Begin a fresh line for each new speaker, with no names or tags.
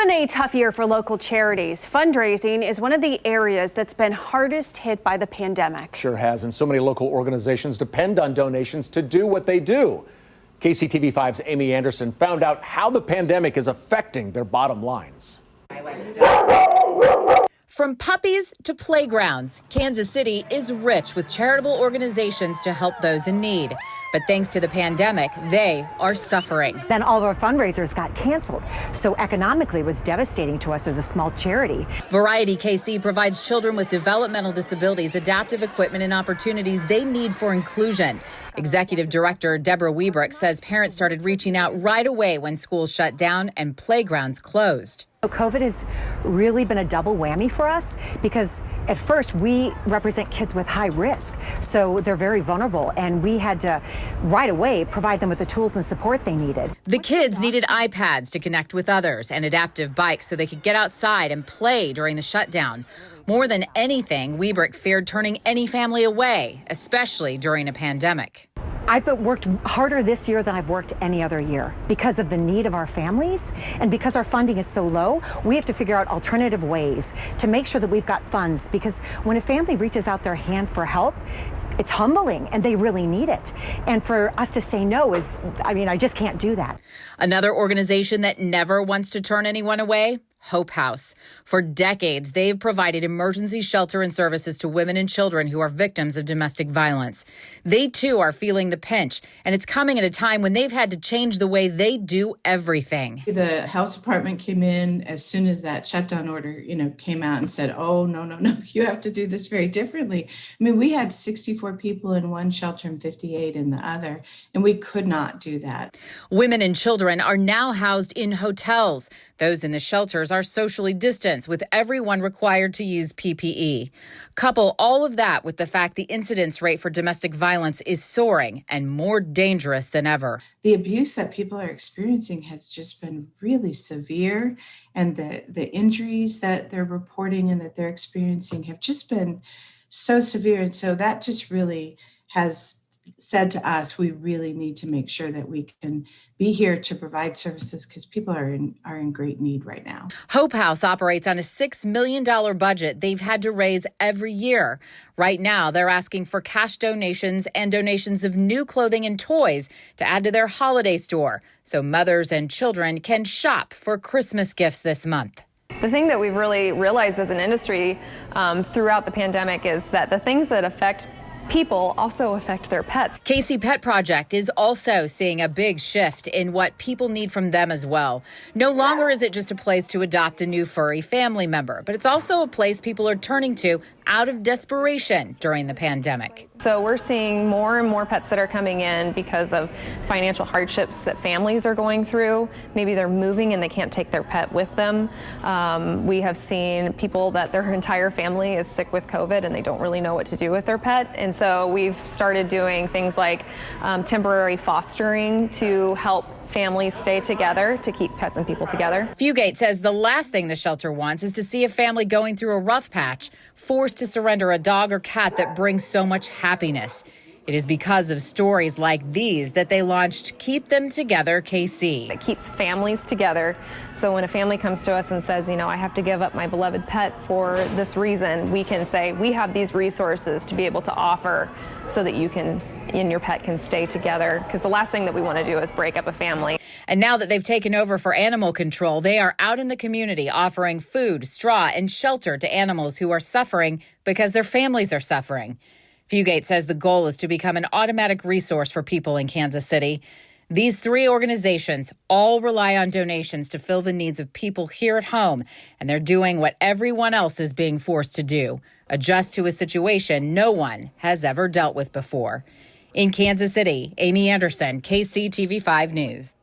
Been a tough year for local charities. Fundraising is one of the areas that's been hardest hit by the pandemic.
Sure has, and so many local organizations depend on donations to do what they do. KCTV5's Amy Anderson found out how the pandemic is affecting their bottom lines.
From puppies to playgrounds, Kansas City is rich with charitable organizations to help those in need. But thanks to the pandemic, they are suffering.
Then all of our fundraisers got canceled. So economically, it was devastating to us as a small charity.
Variety KC provides children with developmental disabilities adaptive equipment and opportunities they need for inclusion. Executive Director Deborah Wiebrick says parents started reaching out right away when schools shut down and playgrounds closed.
COVID has really been a double whammy for us because at first we represent kids with high risk, so they're very vulnerable, and we had to right away provide them with the tools and support they needed.
The kids needed iPads to connect with others and adaptive bikes so they could get outside and play during the shutdown. More than anything, Wiebrick feared turning any family away, especially during a pandemic.
I've worked harder this year than I've worked any other year because of the need of our families, and because our funding is so low, we have to figure out alternative ways to make sure that we've got funds, because when a family reaches out their hand for help, it's humbling and they really need it. And for us to say no I just can't do that.
Another organization that never wants to turn anyone away, Hope House. For decades, they've provided emergency shelter and services to women and children who are victims of domestic violence. They too are feeling the pinch, and it's coming at a time when they've had to change the way they do everything.
The health department came in as soon as that shutdown order, came out and said, oh, no, you have to do this very differently. I mean, we had 64 people in one shelter and 58 in the other, and we could not do that.
Women and children are now housed in hotels. Those in the shelters are socially distanced, with everyone required to use PPE. Couple all of that with the fact the incidence rate for domestic violence is soaring and more dangerous than ever.
The abuse that people are experiencing has just been really severe, and the injuries that they're reporting and that they're experiencing have just been so severe. And so that just really has said to us, we really need to make sure that we can be here to provide services, because people are in great need right now.
Hope House operates on a $6 million budget they've had to raise every year. Right now, they're asking for cash donations and donations of new clothing and toys to add to their holiday store so mothers and children can shop for Christmas gifts this month.
The thing that we've really realized as an industry throughout the pandemic is that the things that affect people also affect their pets.
KC Pet Project is also seeing a big shift in what people need from them as well. No longer is it just a place to adopt a new furry family member, but it's also a place people are turning to out of desperation during the pandemic.
So we're seeing more and more pets that are coming in because of financial hardships that families are going through. Maybe they're moving and they can't take their pet with them. We have seen people that their entire family is sick with COVID and they don't really know what to do with their pet. And so we've started doing things like temporary fostering to help families stay together, to keep pets and people together.
Fugate says the last thing the shelter wants is to see a family going through a rough patch, forced to surrender a dog or cat that brings so much happiness. It is because of stories like these that they launched Keep Them Together KC.
It keeps families together. So when a family comes to us and says, I have to give up my beloved pet for this reason, we can say, we have these resources to be able to offer so that you and your pet can stay together. Because the last thing that we want to do is break up a family.
And now that they've taken over for animal control, they are out in the community offering food, straw, and shelter to animals who are suffering because their families are suffering. Fugate says the goal is to become an automatic resource for people in Kansas City. These three organizations all rely on donations to fill the needs of people here at home, and they're doing what everyone else is being forced to do, adjust to a situation no one has ever dealt with before. In Kansas City, Amy Anderson, KCTV5 News.